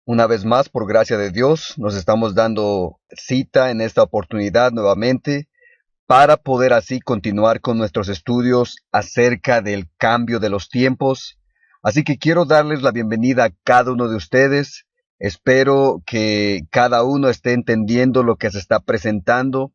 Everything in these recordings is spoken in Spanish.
Una vez más, por gracia de Dios, nos estamos dando cita en esta oportunidad nuevamente para poder así continuar con nuestros estudios acerca del cambio de los tiempos. Así que quiero darles la bienvenida a cada uno de ustedes. Espero que cada uno esté entendiendo lo que se está presentando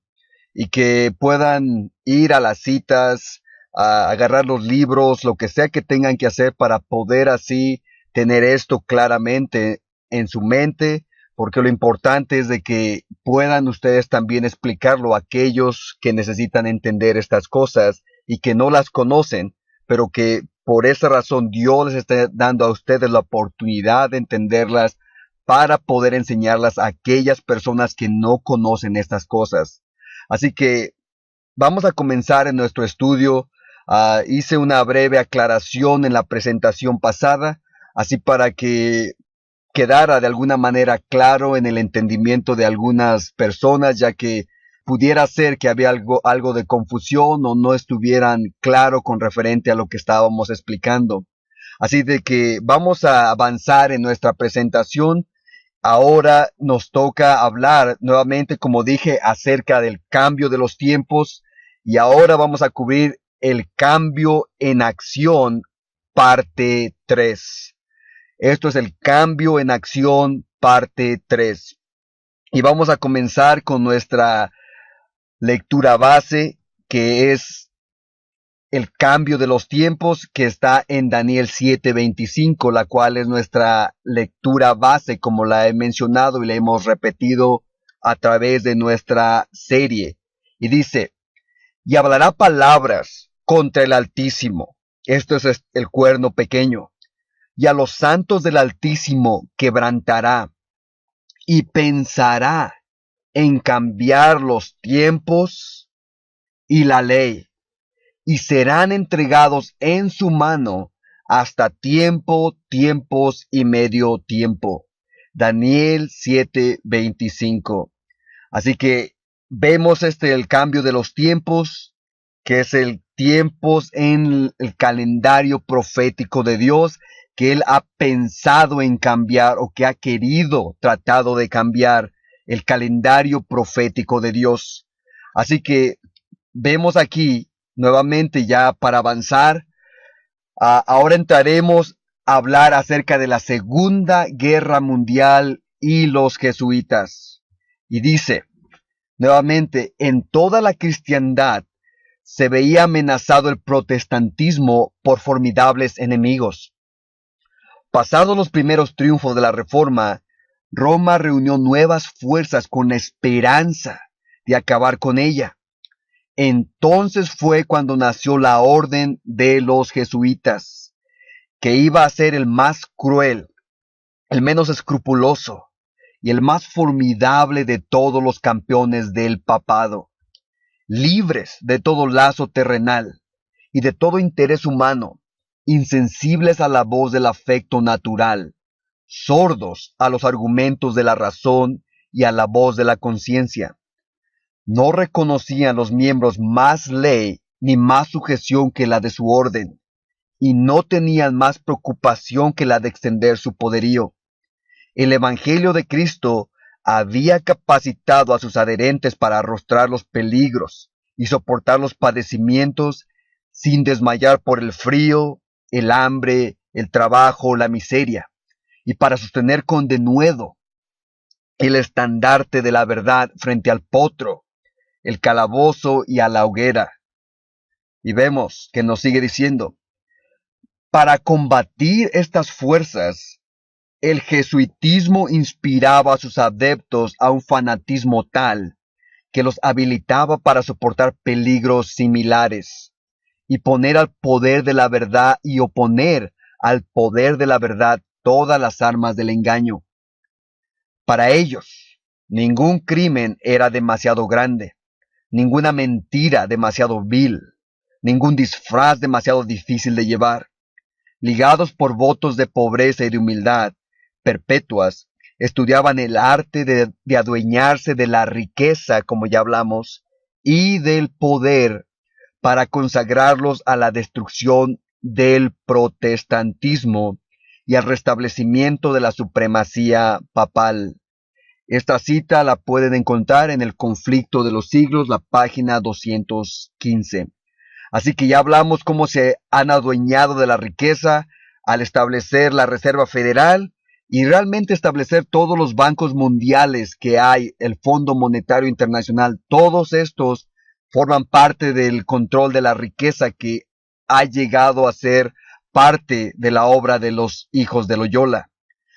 y que puedan ir a las citas, a agarrar los libros, lo que sea que tengan que hacer para poder así tener esto claramente en su mente, porque lo importante es de que puedan ustedes también explicarlo a aquellos que necesitan entender estas cosas y que no las conocen, pero que por esa razón Dios les está dando a ustedes la oportunidad de entenderlas para poder enseñarlas a aquellas personas que no conocen estas cosas. Así que vamos a comenzar en nuestro estudio. Hice una breve aclaración en la presentación pasada, así para que quedara de alguna manera claro en el entendimiento de algunas personas, ya que pudiera ser que había algo de confusión o no estuvieran claro con referente a lo que estábamos explicando. Así de que vamos a avanzar en nuestra presentación. Ahora nos toca hablar nuevamente, como dije, acerca del cambio de los tiempos y ahora vamos a cubrir el cambio en acción, parte 3. Esto es el cambio en acción, parte 3. Y vamos a comenzar con nuestra lectura base, que es el cambio de los tiempos, que está en Daniel 7:25, la cual es nuestra lectura base, como la he mencionado y la hemos repetido a través de nuestra serie. Y dice, y hablará palabras contra el Altísimo. Esto es el cuerno pequeño. Y a los santos del Altísimo quebrantará y pensará en cambiar los tiempos y la ley, y serán entregados en su mano hasta tiempos y medio tiempo. Daniel 7:25. Así que vemos el cambio de los tiempos, que es el tiempos en el calendario profético de Dios, que Él ha pensado en cambiar o que ha tratado de cambiar el calendario profético de Dios. Así que vemos aquí nuevamente ya para avanzar. Ahora entraremos a hablar acerca de la Segunda Guerra Mundial y los jesuitas. Y dice, nuevamente, en toda la cristiandad se veía amenazado el protestantismo por formidables enemigos. Pasados los primeros triunfos de la Reforma, Roma reunió nuevas fuerzas con la esperanza de acabar con ella. Entonces fue cuando nació la orden de los jesuitas, que iba a ser el más cruel, el menos escrupuloso y el más formidable de todos los campeones del papado, libres de todo lazo terrenal y de todo interés humano, insensibles a la voz del afecto natural, sordos a los argumentos de la razón y a la voz de la conciencia. No reconocían los miembros más ley ni más sujeción que la de su orden, y no tenían más preocupación que la de extender su poderío. El Evangelio de Cristo había capacitado a sus adherentes para arrostrar los peligros y soportar los padecimientos sin desmayar por el frío, el hambre, el trabajo, la miseria, y para sostener con denuedo el estandarte de la verdad frente al potro, el calabozo y a la hoguera. Y vemos que nos sigue diciendo, para combatir estas fuerzas, el jesuitismo inspiraba a sus adeptos a un fanatismo tal que los habilitaba para soportar peligros similares y poner al poder de la verdad y oponer al poder de la verdad todas las armas del engaño. Para ellos, ningún crimen era demasiado grande, ninguna mentira demasiado vil, ningún disfraz demasiado difícil de llevar. Ligados por votos de pobreza y de humildad perpetuas, estudiaban el arte de adueñarse de la riqueza, como ya hablamos, y del poder para consagrarlos a la destrucción del protestantismo y al restablecimiento de la supremacía papal. Esta cita la pueden encontrar en El Conflicto de los Siglos, la página 215. Así que ya hablamos cómo se han adueñado de la riqueza al establecer la Reserva Federal y realmente establecer todos los bancos mundiales que hay, el Fondo Monetario Internacional. Todos estos forman parte del control de la riqueza que ha llegado a ser parte de la obra de los hijos de Loyola.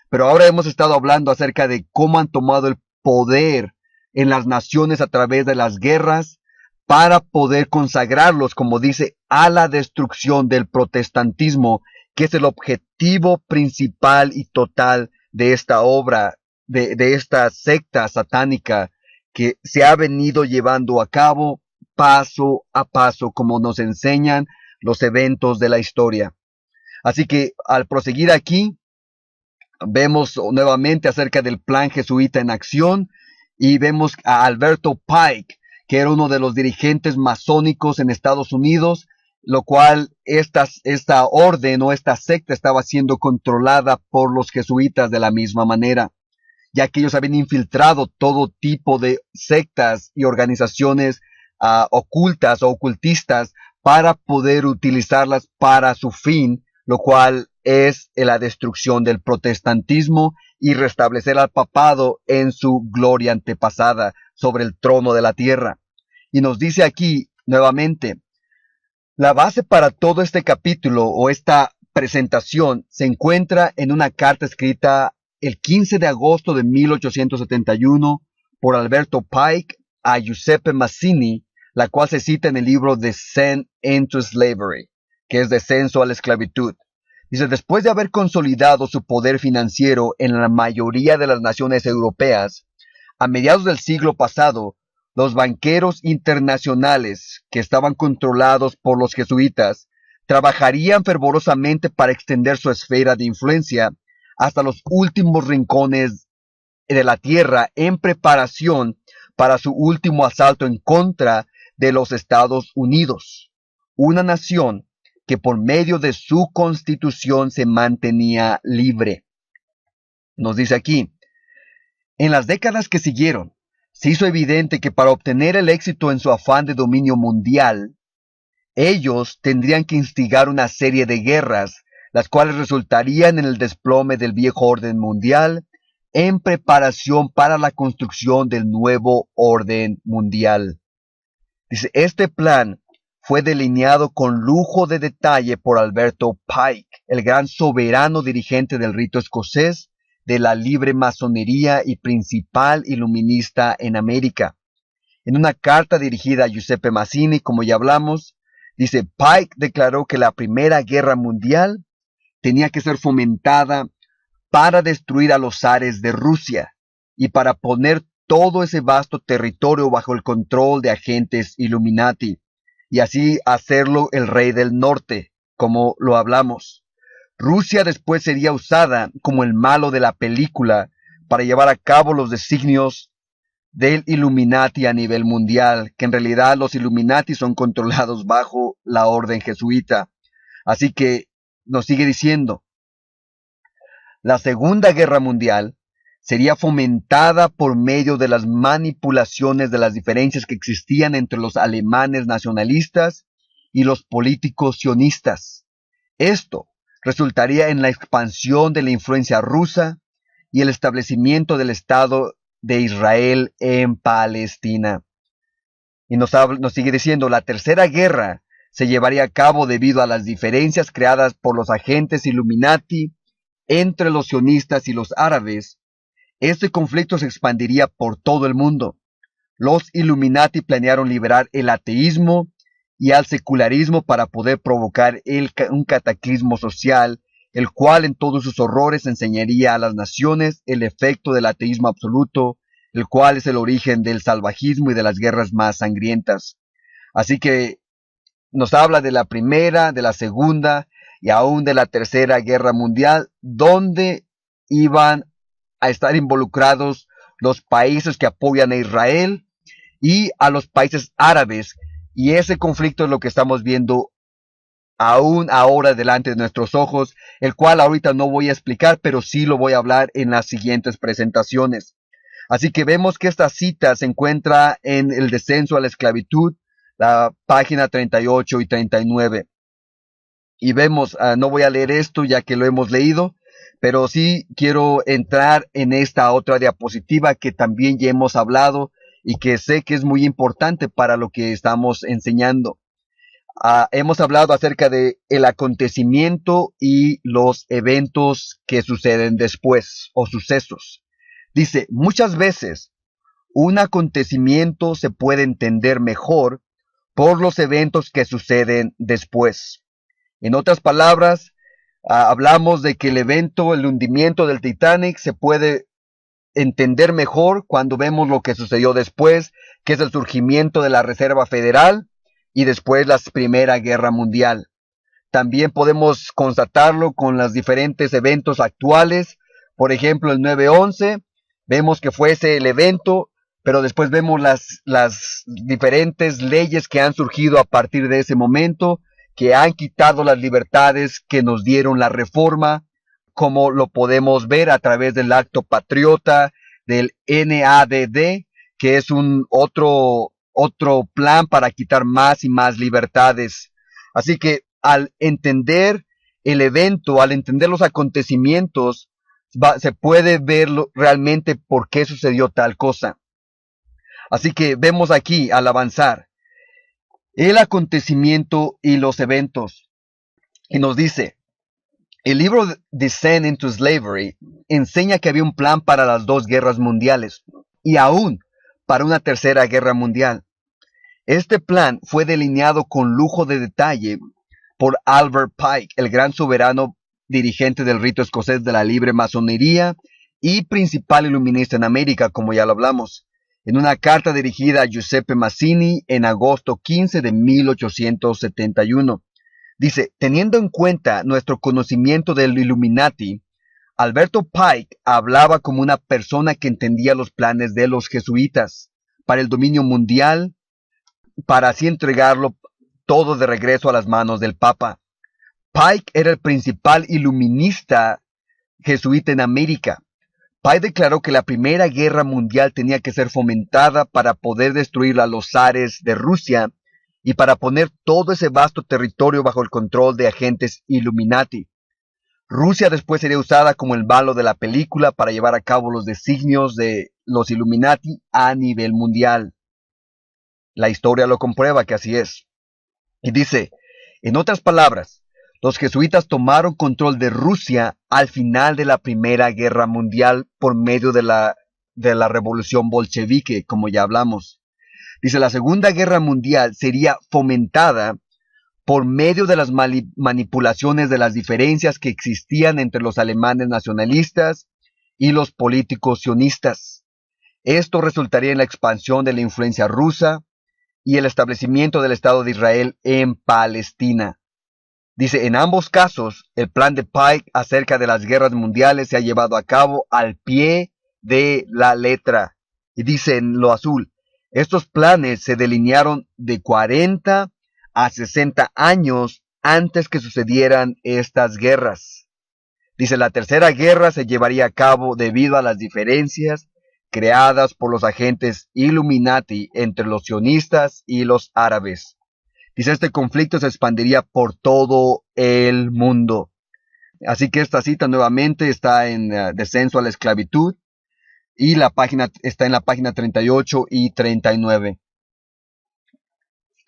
Pero ahora hemos estado hablando acerca de cómo han tomado el poder en las naciones a través de las guerras para poder consagrarlos, como dice, a la destrucción del protestantismo, que es el objetivo principal y total de esta obra, de esta secta satánica que se ha venido llevando a cabo paso a paso, como nos enseñan los eventos de la historia. Así que al proseguir aquí, vemos nuevamente acerca del plan jesuita en acción y vemos a Alberto Pike, que era uno de los dirigentes masónicos en Estados Unidos, lo cual esta orden o esta secta estaba siendo controlada por los jesuitas de la misma manera, ya que ellos habían infiltrado todo tipo de sectas y organizaciones ocultas o ocultistas para poder utilizarlas para su fin, lo cual es la destrucción del protestantismo y restablecer al papado en su gloria antepasada sobre el trono de la tierra. Y nos dice aquí nuevamente, la base para todo este capítulo o esta presentación se encuentra en una carta escrita el 15 de agosto de 1871 por Alberto Pike a Giuseppe Mazzini, la cual se cita en el libro Descent into Slavery, que es Descenso a la Esclavitud. Dice, después de haber consolidado su poder financiero en la mayoría de las naciones europeas, a mediados del siglo pasado, los banqueros internacionales que estaban controlados por los jesuitas trabajarían fervorosamente para extender su esfera de influencia hasta los últimos rincones de la tierra en preparación para su último asalto en contra de los Estados Unidos, una nación que por medio de su constitución se mantenía libre. Nos dice aquí, en las décadas que siguieron, se hizo evidente que para obtener el éxito en su afán de dominio mundial, ellos tendrían que instigar una serie de guerras, las cuales resultarían en el desplome del viejo orden mundial, en preparación para la construcción del nuevo orden mundial. Dice, este plan fue delineado con lujo de detalle por Alberto Pike, el gran soberano dirigente del rito escocés, de la libre masonería y principal iluminista en América. En una carta dirigida a Giuseppe Mazzini, como ya hablamos, dice, Pike declaró que la Primera Guerra Mundial tenía que ser fomentada para destruir a los zares de Rusia y para poner todo ese vasto territorio bajo el control de agentes Illuminati, y así hacerlo el rey del norte, como lo hablamos. Rusia después sería usada como el malo de la película para llevar a cabo los designios del Illuminati a nivel mundial, que en realidad los Illuminati son controlados bajo la orden jesuita. Así que nos sigue diciendo, la Segunda Guerra Mundial sería fomentada por medio de las manipulaciones de las diferencias que existían entre los alemanes nacionalistas y los políticos sionistas. Esto resultaría en la expansión de la influencia rusa y el establecimiento del Estado de Israel en Palestina. Y nos sigue diciendo, la Tercera Guerra se llevaría a cabo debido a las diferencias creadas por los agentes Illuminati entre los sionistas y los árabes. Este conflicto se expandiría por todo el mundo. Los Illuminati planearon liberar el ateísmo y al secularismo para poder provocar un cataclismo social, el cual en todos sus horrores enseñaría a las naciones el efecto del ateísmo absoluto, el cual es el origen del salvajismo y de las guerras más sangrientas. Así que nos habla de la Primera, de la Segunda y aún de la Tercera Guerra Mundial, donde iban a estar involucrados los países que apoyan a Israel y a los países árabes. Y ese conflicto es lo que estamos viendo aún ahora delante de nuestros ojos, el cual ahorita no voy a explicar, pero sí lo voy a hablar en las siguientes presentaciones. Así que vemos que esta cita se encuentra en El descenso a la esclavitud, la página 38 y 39. Y vemos, no voy a leer esto ya que lo hemos leído, pero sí quiero entrar en esta otra diapositiva que también ya hemos hablado y que sé que es muy importante para lo que estamos enseñando. Hemos hablado acerca de el acontecimiento y los eventos que suceden después o sucesos. Dice, muchas veces un acontecimiento se puede entender mejor por los eventos que suceden después. En otras palabras, hablamos de que el evento, el hundimiento del Titanic, se puede entender mejor cuando vemos lo que sucedió después, que es el surgimiento de la Reserva Federal y después la Primera Guerra Mundial. También podemos constatarlo con los diferentes eventos actuales. Por ejemplo, el 9/11, vemos que fue ese el evento, pero después vemos las diferentes leyes que han surgido a partir de ese momento, que han quitado las libertades que nos dieron la Reforma, como lo podemos ver a través del Acto Patriota, del NADD, que es un otro plan para quitar más y más libertades. Así que al entender el evento, al entender los acontecimientos, se puede ver realmente por qué sucedió tal cosa. Así que vemos aquí, al avanzar, el acontecimiento y los eventos. Y nos dice, el libro Descent into Slavery enseña que había un plan para las dos guerras mundiales y aún para una tercera guerra mundial. Este plan fue delineado con lujo de detalle por Albert Pike, el gran soberano dirigente del rito escocés de la libre masonería y principal iluminista en América, como ya lo hablamos, en una carta dirigida a Giuseppe Mazzini en agosto 15 de 1871. Dice, teniendo en cuenta nuestro conocimiento del Illuminati, Alberto Pike hablaba como una persona que entendía los planes de los jesuitas para el dominio mundial, para así entregarlo todo de regreso a las manos del Papa. Pike era el principal iluminista jesuita en América. Pike declaró que la Primera Guerra Mundial tenía que ser fomentada para poder destruir a los zares de Rusia y para poner todo ese vasto territorio bajo el control de agentes Illuminati. Rusia después sería usada como el malo de la película para llevar a cabo los designios de los Illuminati a nivel mundial. La historia lo comprueba que así es. Y dice, en otras palabras, los jesuitas tomaron control de Rusia al final de la Primera Guerra Mundial por medio de la revolución bolchevique, como ya hablamos. Dice, la Segunda Guerra Mundial sería fomentada por medio de las manipulaciones de las diferencias que existían entre los alemanes nacionalistas y los políticos sionistas. Esto resultaría en la expansión de la influencia rusa y el establecimiento del Estado de Israel en Palestina. Dice, en ambos casos, el plan de Pike acerca de las guerras mundiales se ha llevado a cabo al pie de la letra. Y dice en lo azul, estos planes se delinearon de 40 a 60 años antes que sucedieran estas guerras. Dice, la tercera guerra se llevaría a cabo debido a las diferencias creadas por los agentes Illuminati entre los sionistas y los árabes. Dice, este conflicto se expandiría por todo el mundo. Así que esta cita nuevamente está en Descenso a la Esclavitud y la página está en la página 38 y 39.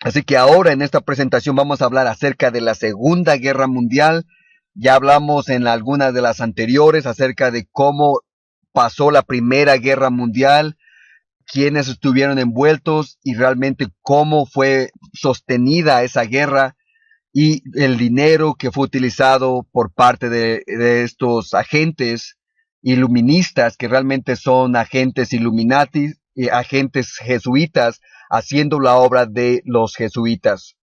Así que ahora en esta presentación vamos a hablar acerca de la Segunda Guerra Mundial. Ya hablamos en algunas de las anteriores acerca de cómo pasó la Primera Guerra Mundial, quiénes estuvieron envueltos y realmente cómo fue sostenida esa guerra y el dinero que fue utilizado por parte de estos agentes iluministas, que realmente son agentes Illuminati y agentes jesuitas, haciendo la obra de los jesuitas.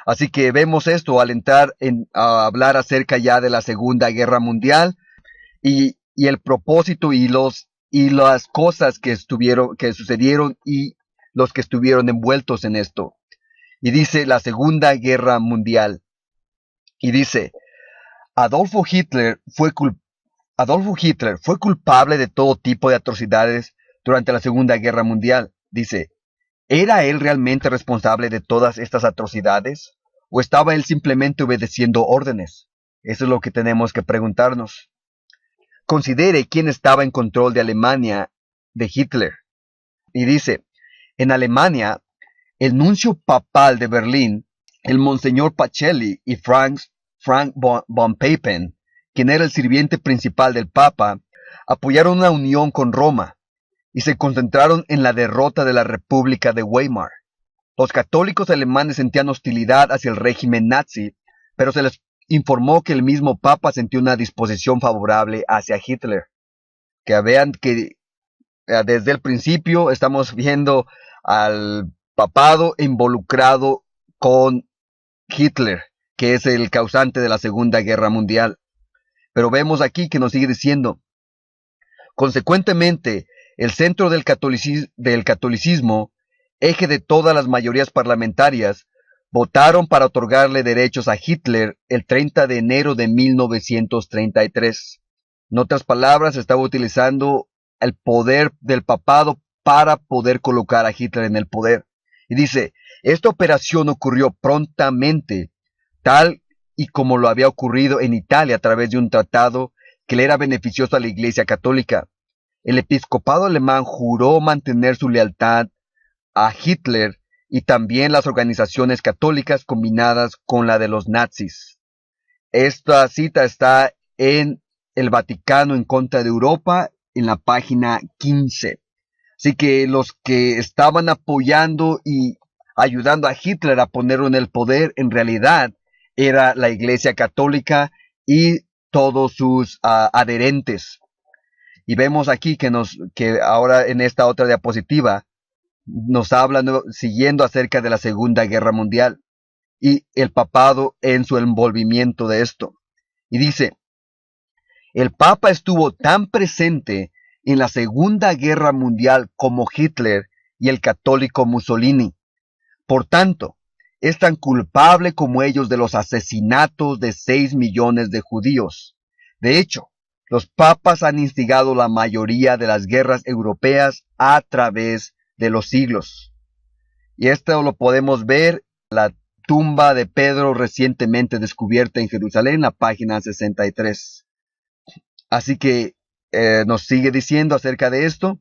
Así que vemos esto al entrar a hablar acerca ya de la Segunda Guerra Mundial y el propósito y las cosas que sucedieron y los que estuvieron envueltos en esto. Y dice la Segunda Guerra Mundial. Y dice, Adolfo Hitler fue, Adolfo Hitler fue culpable de todo tipo de atrocidades durante la Segunda Guerra Mundial. Dice, ¿era él realmente responsable de todas estas atrocidades? ¿O estaba él simplemente obedeciendo órdenes? Eso es lo que tenemos que preguntarnos. Considere quién estaba en control de Alemania de Hitler. Y dice, en Alemania, el nuncio papal de Berlín, el monseñor Pacelli y Frank von Papen, quien era el sirviente principal del Papa, apoyaron una unión con Roma y se concentraron en la derrota de la República de Weimar. Los católicos alemanes sentían hostilidad hacia el régimen nazi, pero se les informó que el mismo Papa sentía una disposición favorable hacia Hitler. Que vean que desde el principio estamos viendo al papado involucrado con Hitler, que es el causante de la Segunda Guerra Mundial. Pero vemos aquí que nos sigue diciendo, consecuentemente, el centro del catolicismo, eje de todas las mayorías parlamentarias, votaron para otorgarle derechos a Hitler el 30 de enero de 1933. En otras palabras, estaba utilizando el poder del papado para poder colocar a Hitler en el poder. Y dice, esta operación ocurrió prontamente, tal y como lo había ocurrido en Italia a través de un tratado que le era beneficioso a la Iglesia Católica. El episcopado alemán juró mantener su lealtad a Hitler y también las organizaciones católicas combinadas con la de los nazis. Esta cita está en el Vaticano en contra de Europa, en la página 15. Así que los que estaban apoyando y ayudando a Hitler a ponerlo en el poder, en realidad era la Iglesia Católica y todos sus adherentes. Y vemos aquí que ahora en esta otra diapositiva nos habla siguiendo acerca de la Segunda Guerra Mundial y el papado en su envolvimiento de esto. Y dice, el Papa estuvo tan presente en la Segunda Guerra Mundial como Hitler y el católico Mussolini. Por tanto, es tan culpable como ellos de los asesinatos de 6 millones de judíos. De hecho, los papas han instigado la mayoría de las guerras europeas a través de los siglos. Y esto lo podemos ver en la tumba de Pedro recientemente descubierta en Jerusalén, la página 63. Así que nos sigue diciendo acerca de esto.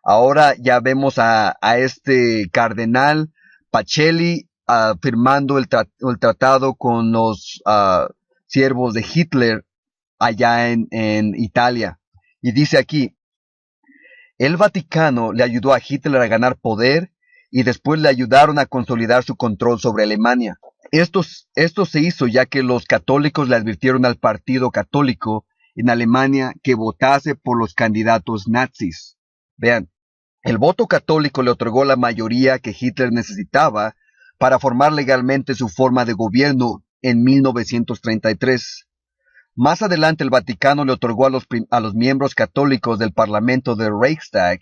Ahora ya vemos a este cardenal Pacelli firmando el tratado con los siervos de Hitler allá en Italia. Y dice aquí, el Vaticano le ayudó a Hitler a ganar poder y después le ayudaron a consolidar su control sobre Alemania. Esto se hizo ya que los católicos le advirtieron al Partido Católico en Alemania que votase por los candidatos nazis. Vean, el voto católico le otorgó la mayoría que Hitler necesitaba para formar legalmente su forma de gobierno en 1933. Más adelante el Vaticano le otorgó a los miembros católicos del Parlamento del Reichstag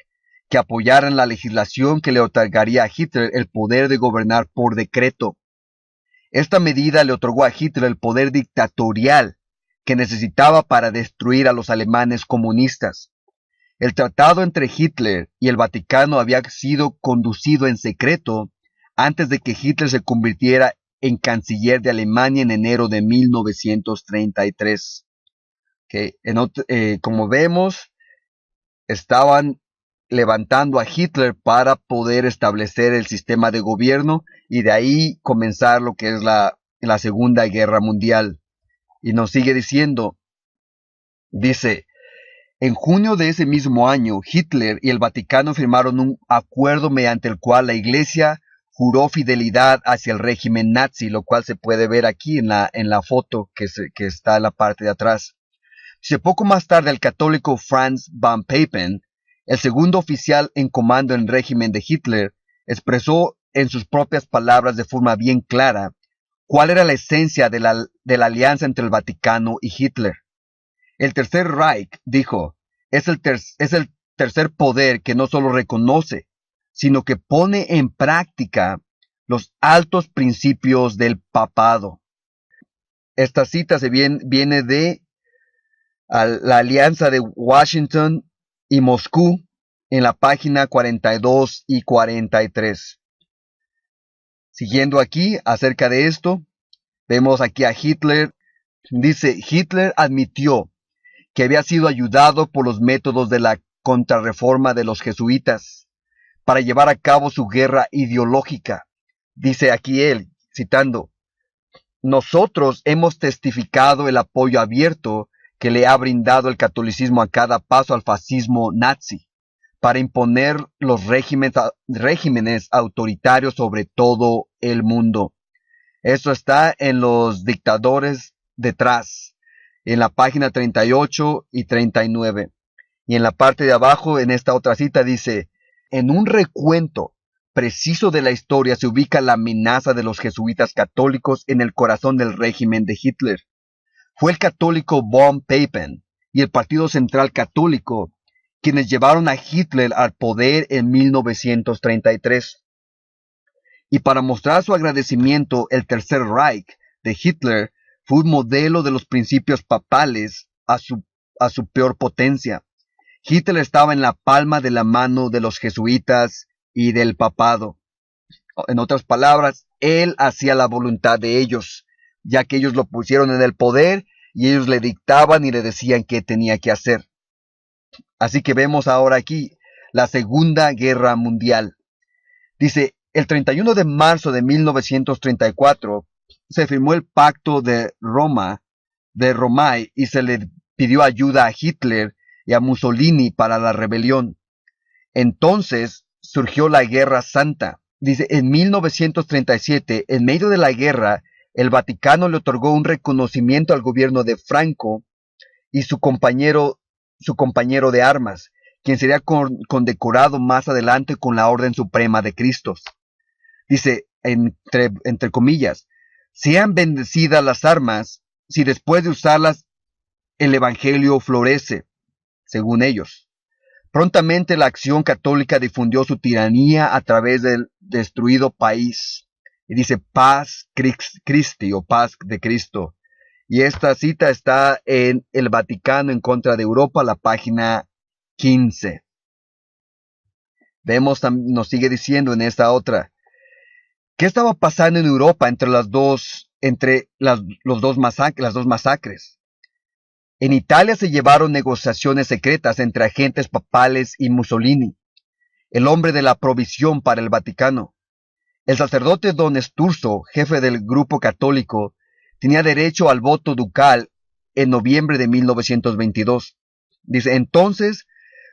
que apoyaran la legislación que le otorgaría a Hitler el poder de gobernar por decreto. Esta medida le otorgó a Hitler el poder dictatorial que necesitaba para destruir a los alemanes comunistas. El tratado entre Hitler y el Vaticano había sido conducido en secreto antes de que Hitler se convirtiera en canciller de Alemania en enero de 1933. Como vemos, estaban levantando a Hitler para poder establecer el sistema de gobierno y de ahí comenzar lo que es la Segunda Guerra Mundial. Y nos sigue diciendo, dice, en junio de ese mismo año, Hitler y el Vaticano firmaron un acuerdo mediante el cual la Iglesia juró fidelidad hacia el régimen nazi, lo cual se puede ver aquí en la foto que está en la parte de atrás. Dice, poco más tarde el católico Franz von Papen, el segundo oficial en comando en el régimen de Hitler, expresó en sus propias palabras de forma bien clara cuál era la esencia de la alianza entre el Vaticano y Hitler. El Tercer Reich, dijo, es el tercer poder que no solo reconoce, sino que pone en práctica los altos principios del papado. Esta cita viene de la alianza de Washington y Moscú en la página 42 y 43. Siguiendo aquí acerca de esto, vemos aquí a Hitler. Dice, Hitler admitió que había sido ayudado por los métodos de la contrarreforma de los jesuitas para llevar a cabo su guerra ideológica. Dice aquí él, citando, nosotros hemos testificado el apoyo abierto que le ha brindado el catolicismo a cada paso al fascismo nazi para imponer los regímenes autoritarios sobre todo el mundo. Eso está en Los Dictadores detrás, en la página 38 y 39. Y en la parte de abajo, en esta otra cita, dice, en un recuento preciso de la historia se ubica la amenaza de los jesuitas católicos en el corazón del régimen de Hitler. Fue el católico von Papen y el Partido Central Católico quienes llevaron a Hitler al poder en 1933. Y para mostrar su agradecimiento, el Tercer Reich de Hitler fue un modelo de los principios papales a su peor potencia. Hitler estaba en la palma de la mano de los jesuitas y del papado. En otras palabras, él hacía la voluntad de ellos, ya que ellos lo pusieron en el poder y ellos le dictaban y le decían qué tenía que hacer. Así que vemos ahora aquí la Segunda Guerra Mundial. Dice, el 31 de marzo de 1934 se firmó el Pacto de Romai y se le pidió ayuda a Hitler y a Mussolini para la rebelión. Entonces surgió la Guerra Santa. Dice, en 1937, en medio de la guerra, el Vaticano le otorgó un reconocimiento al gobierno de Franco y su compañero de armas, quien sería condecorado más adelante con la Orden Suprema de Cristo. Dice, entre comillas, sean bendecidas las armas si después de usarlas el Evangelio florece, según ellos. Prontamente la acción católica difundió su tiranía a través del destruido país. Y dice paz Christi o paz de Cristo. Y esta cita está en El Vaticano en contra de Europa, la página 15. Vemos, nos sigue diciendo en esta otra, ¿qué estaba pasando en Europa entre las dos masacres? En Italia se llevaron negociaciones secretas entre agentes papales y Mussolini, el hombre de la provisión para el Vaticano. El sacerdote don Sturzo, jefe del grupo católico, tenía derecho al voto ducal en noviembre de 1922. Dice, entonces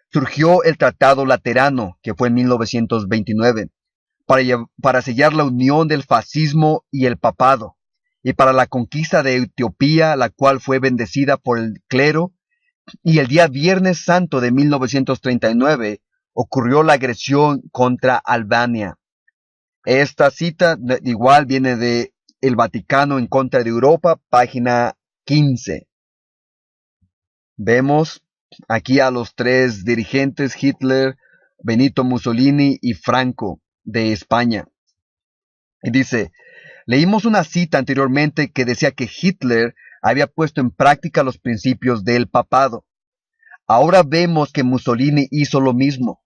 surgió el Tratado Laterano, que fue en 1929, para sellar la unión del fascismo y el papado, y para la conquista de Etiopía, la cual fue bendecida por el clero, y el día Viernes Santo de 1939 ocurrió la agresión contra Albania. Esta cita igual viene de El Vaticano en contra de Europa, página 15. Vemos aquí a los tres dirigentes, Hitler, Benito Mussolini y Franco de España. Y dice, leímos una cita anteriormente que decía que Hitler había puesto en práctica los principios del papado. Ahora vemos que Mussolini hizo lo mismo.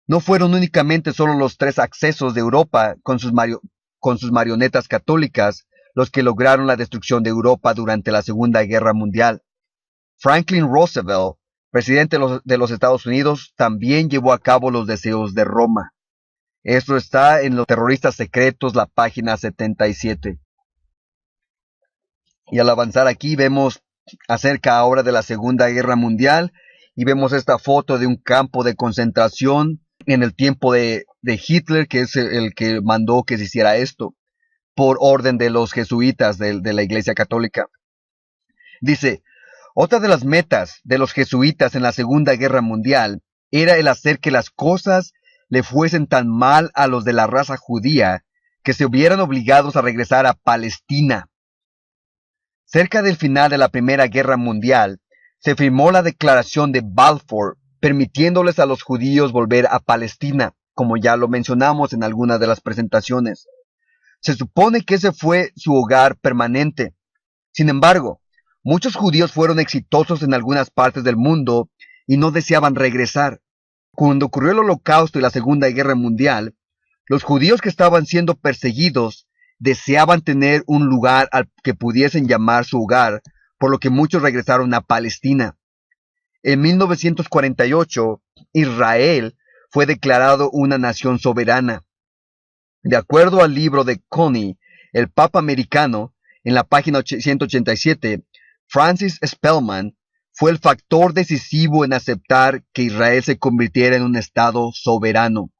No fueron únicamente solo los tres accesos de Europa con sus marionetas católicas los que lograron la destrucción de Europa durante la Segunda Guerra Mundial. Franklin Roosevelt, presidente de los Estados Unidos, también llevó a cabo los deseos de Roma. Esto está en Los Terroristas Secretos, la página 77. Y al avanzar aquí vemos acerca ahora de la Segunda Guerra Mundial y vemos esta foto de un campo de concentración en el tiempo de Hitler, que es el que mandó que se hiciera esto, por orden de los jesuitas de la Iglesia Católica. Dice, otra de las metas de los jesuitas en la Segunda Guerra Mundial era el hacer que las cosas le fuesen tan mal a los de la raza judía que se hubieran obligados a regresar a Palestina. Cerca del final de la Primera Guerra Mundial, se firmó la Declaración de Balfour, permitiéndoles a los judíos volver a Palestina, como ya lo mencionamos en algunas de las presentaciones. Se supone que ese fue su hogar permanente. Sin embargo, muchos judíos fueron exitosos en algunas partes del mundo y no deseaban regresar. Cuando ocurrió el Holocausto y la Segunda Guerra Mundial, los judíos que estaban siendo perseguidos deseaban tener un lugar al que pudiesen llamar su hogar, por lo que muchos regresaron a Palestina. En 1948, Israel fue declarado una nación soberana. De acuerdo al libro de Connie, el Papa americano, en la página 187, Francis Spellman fue el factor decisivo en aceptar que Israel se convirtiera en un estado soberano.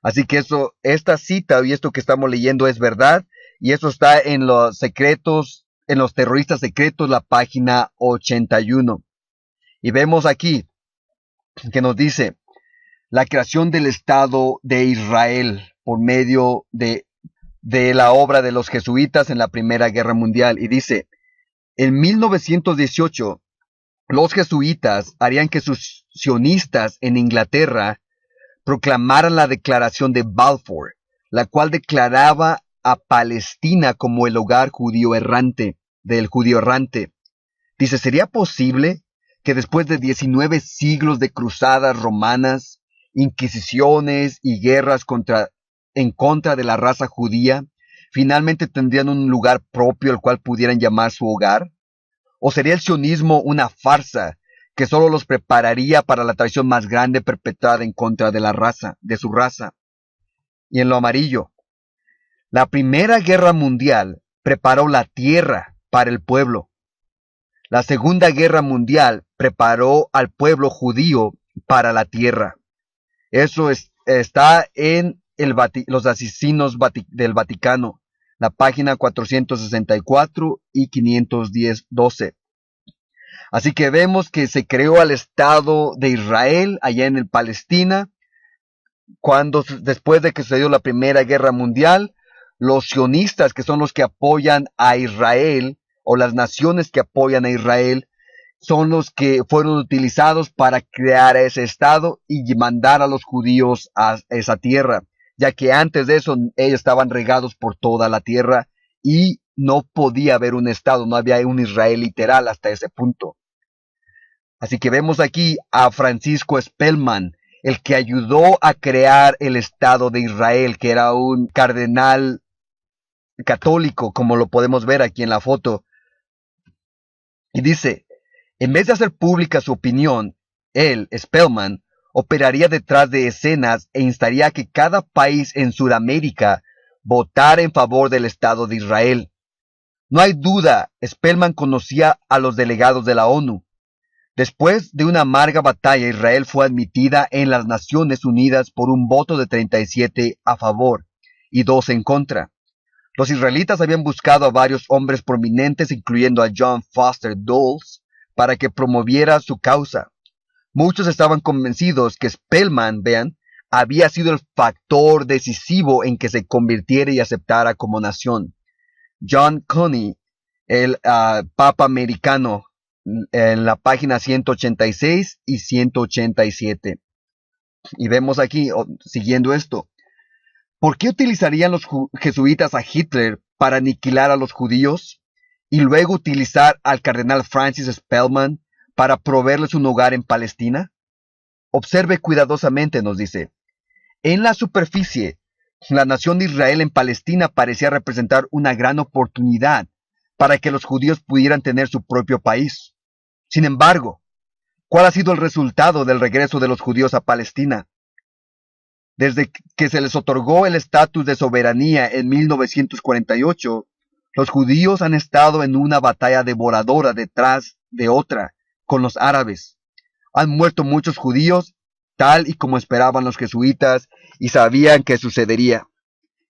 Así que esta cita y esto que estamos leyendo es verdad, y eso está en los secretos, en los terroristas secretos, la página 81. Y vemos aquí que nos dice la creación del Estado de Israel por medio de la obra de los jesuitas en la Primera Guerra Mundial. Y dice, en 1918, los jesuitas harían que sus sionistas en Inglaterra proclamaran la Declaración de Balfour, la cual declaraba a Palestina como el hogar judío errante, del judío errante. Dice, ¿sería posible que después de 19 siglos de cruzadas romanas, inquisiciones y guerras en contra de la raza judía, finalmente tendrían un lugar propio al cual pudieran llamar su hogar? ¿O sería el sionismo una farsa que solo los prepararía para la traición más grande perpetrada en contra de su raza? Y en lo amarillo, la Primera Guerra Mundial preparó la tierra para el pueblo. La Segunda Guerra Mundial preparó al pueblo judío para la tierra. Eso está en los asesinos del Vaticano, la página 464 y 512. Así que vemos que se creó al Estado de Israel allá en el Palestina, después de que sucedió la Primera Guerra Mundial. Los sionistas, que son los que apoyan a Israel, o las naciones que apoyan a Israel, son los que fueron utilizados para crear ese estado y mandar a los judíos a esa tierra, ya que antes de eso ellos estaban regados por toda la tierra y no podía haber un estado, no había un Israel literal hasta ese punto. Así que vemos aquí a Francisco Spellman, el que ayudó a crear el Estado de Israel, que era un cardenal católico, como lo podemos ver aquí en la foto. Y dice, en vez de hacer pública su opinión, él, Spellman, operaría detrás de escenas e instaría a que cada país en Sudamérica votara en favor del Estado de Israel. No hay duda, Spellman conocía a los delegados de la ONU. Después de una amarga batalla, Israel fue admitida en las Naciones Unidas por un voto de 37 a favor y 2 en contra. Los israelitas habían buscado a varios hombres prominentes, incluyendo a John Foster Dulles, para que promoviera su causa. Muchos estaban convencidos que Spellman, había sido el factor decisivo en que se convirtiera y aceptara como nación. John Connie, el Papa americano, en la página 186 y 187. Y vemos aquí, siguiendo esto, ¿por qué utilizarían los jesuitas a Hitler para aniquilar a los judíos y luego utilizar al cardenal Francis Spellman para proveerles un hogar en Palestina? Observe cuidadosamente, nos dice. En la superficie, la nación de Israel en Palestina parecía representar una gran oportunidad para que los judíos pudieran tener su propio país. Sin embargo, ¿cuál ha sido el resultado del regreso de los judíos a Palestina? Desde que se les otorgó el estatus de soberanía en 1948, los judíos han estado en una batalla devoradora detrás de otra con los árabes. Han muerto muchos judíos, tal y como esperaban los jesuitas y sabían que sucedería.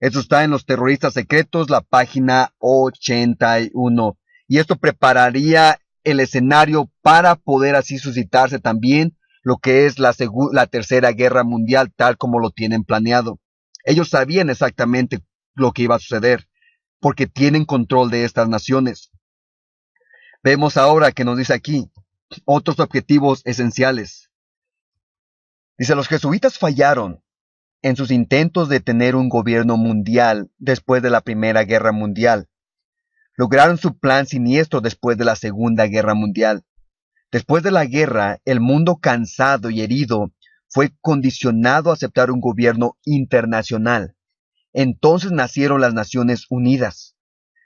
Eso está en los terroristas secretos, la página 81. Y esto prepararía el escenario para poder así suscitarse también lo que es la Tercera Guerra Mundial, tal como lo tienen planeado. Ellos sabían exactamente lo que iba a suceder, porque tienen control de estas naciones. Vemos ahora que nos dice aquí otros objetivos esenciales. Dice, los jesuitas fallaron en sus intentos de tener un gobierno mundial después de la Primera Guerra Mundial. lograron su plan siniestro después de la Segunda Guerra Mundial. Después de la guerra, el mundo cansado y herido fue condicionado a aceptar un gobierno internacional. Entonces nacieron las Naciones Unidas.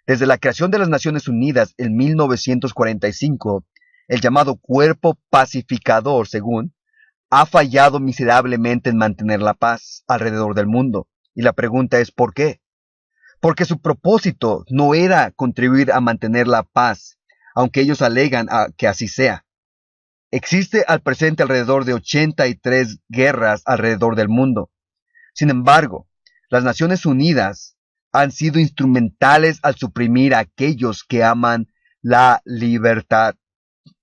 Desde la creación de las Naciones Unidas en 1945, el llamado Cuerpo Pacificador, según, ha fallado miserablemente en mantener la paz alrededor del mundo. Y la pregunta es ¿por qué? Porque su propósito no era contribuir a mantener la paz, aunque ellos alegan que así sea. Existe al presente alrededor de 83 guerras alrededor del mundo. Sin embargo, las Naciones Unidas han sido instrumentales al suprimir a aquellos que aman la libertad.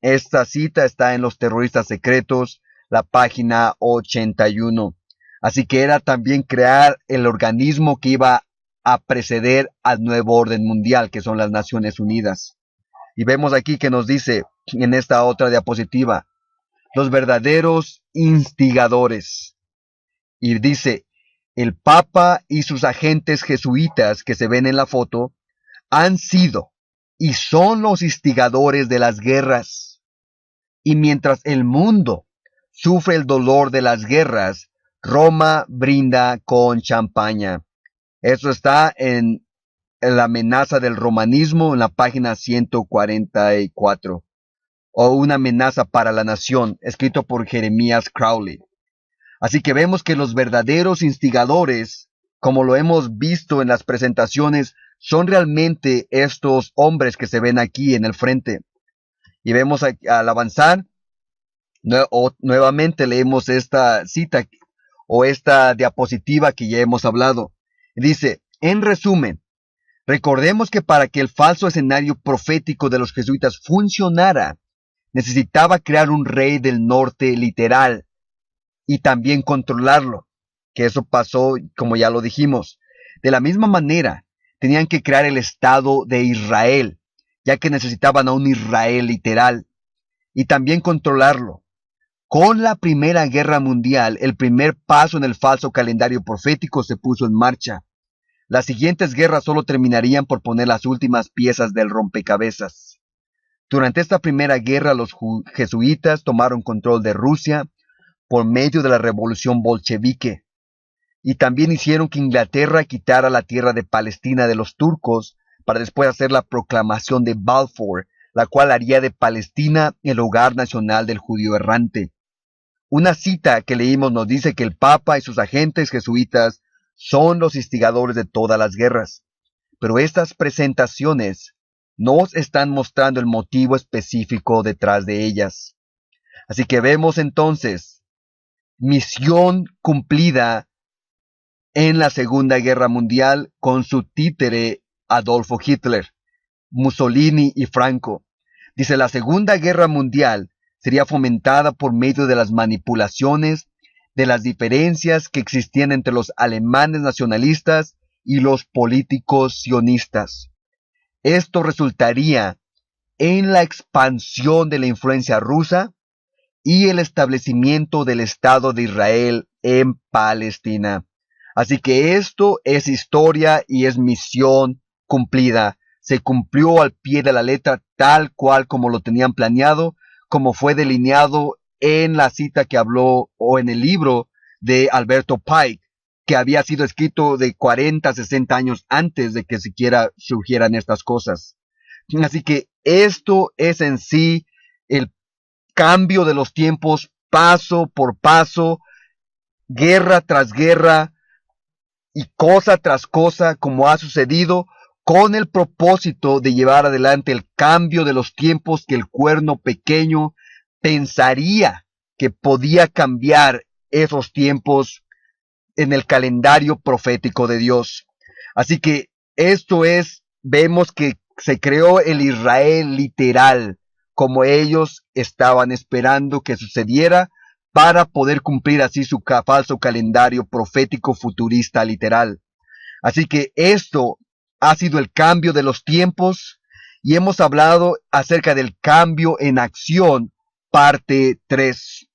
Esta cita está en Los Terroristas Secretos, la página 81. Así que era también crear el organismo que iba a preceder al nuevo orden mundial, que son las Naciones Unidas. Y vemos aquí que nos dice en esta otra diapositiva, los verdaderos instigadores. Y dice, el Papa y sus agentes jesuitas que se ven en la foto han sido y son los instigadores de las guerras. Y mientras el mundo sufre el dolor de las guerras, Roma brinda con champaña. Eso está en La amenaza del romanismo en la página 144. O Una amenaza para la nación, escrito por Jeremías Crowley. Así que vemos que los verdaderos instigadores, como lo hemos visto en las presentaciones, son realmente estos hombres que se ven aquí en el frente. Y vemos al avanzar, nuevamente leemos esta cita o esta diapositiva que ya hemos hablado. Dice, en resumen, recordemos que para que el falso escenario profético de los jesuitas funcionara, necesitaba crear un rey del norte literal y también controlarlo, que eso pasó como ya lo dijimos. De la misma manera, tenían que crear el Estado de Israel, ya que necesitaban a un Israel literal, y también controlarlo. Con la Primera Guerra Mundial, el primer paso en el falso calendario profético se puso en marcha. Las siguientes guerras solo terminarían por poner las últimas piezas del rompecabezas. Durante esta primera guerra, los jesuitas tomaron control de Rusia por medio de la revolución bolchevique, y también hicieron que Inglaterra quitara la tierra de Palestina de los turcos para después hacer la proclamación de Balfour, la cual haría de Palestina el hogar nacional del judío errante. Una cita que leímos nos dice que el Papa y sus agentes jesuitas son los instigadores de todas las guerras, pero estas presentaciones nos están mostrando el motivo específico detrás de ellas. Así que vemos entonces misión cumplida en la Segunda Guerra Mundial con su títere Adolfo Hitler, Mussolini y Franco. Dice, la Segunda Guerra Mundial sería fomentada por medio de las manipulaciones, de las diferencias que existían entre los alemanes nacionalistas y los políticos sionistas. Esto resultaría en la expansión de la influencia rusa y el establecimiento del Estado de Israel en Palestina. Así que esto es historia y es misión cumplida. Se cumplió al pie de la letra tal cual como lo tenían planeado, como fue delineado en la cita que habló o en el libro de Alberto Pike, que había sido escrito de 40, 60 años antes de que siquiera surgieran estas cosas. Así que esto es en sí el cambio de los tiempos paso por paso, guerra tras guerra y cosa tras cosa, como ha sucedido, con el propósito de llevar adelante el cambio de los tiempos que el cuerno pequeño pensaría que podía cambiar esos tiempos en el calendario profético de Dios. Así que esto es, vemos que se creó el Israel literal, como ellos estaban esperando que sucediera, para poder cumplir así su falso calendario profético futurista literal. Así que esto ha sido el cambio de los tiempos y hemos hablado acerca del cambio en acción, parte 3.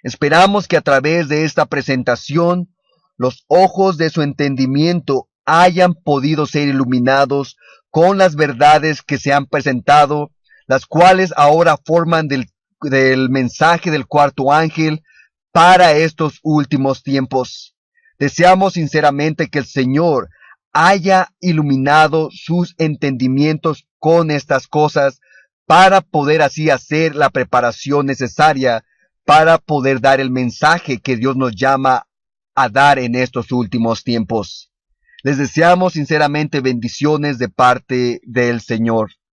Esperamos que a través de esta presentación los ojos de su entendimiento hayan podido ser iluminados con las verdades que se han presentado, las cuales ahora forman del mensaje del cuarto ángel para estos últimos tiempos. Deseamos sinceramente que el Señor haya iluminado sus entendimientos con estas cosas para poder así hacer la preparación necesaria para poder dar el mensaje que Dios nos llama a dar en estos últimos tiempos. Les deseamos sinceramente bendiciones de parte del Señor.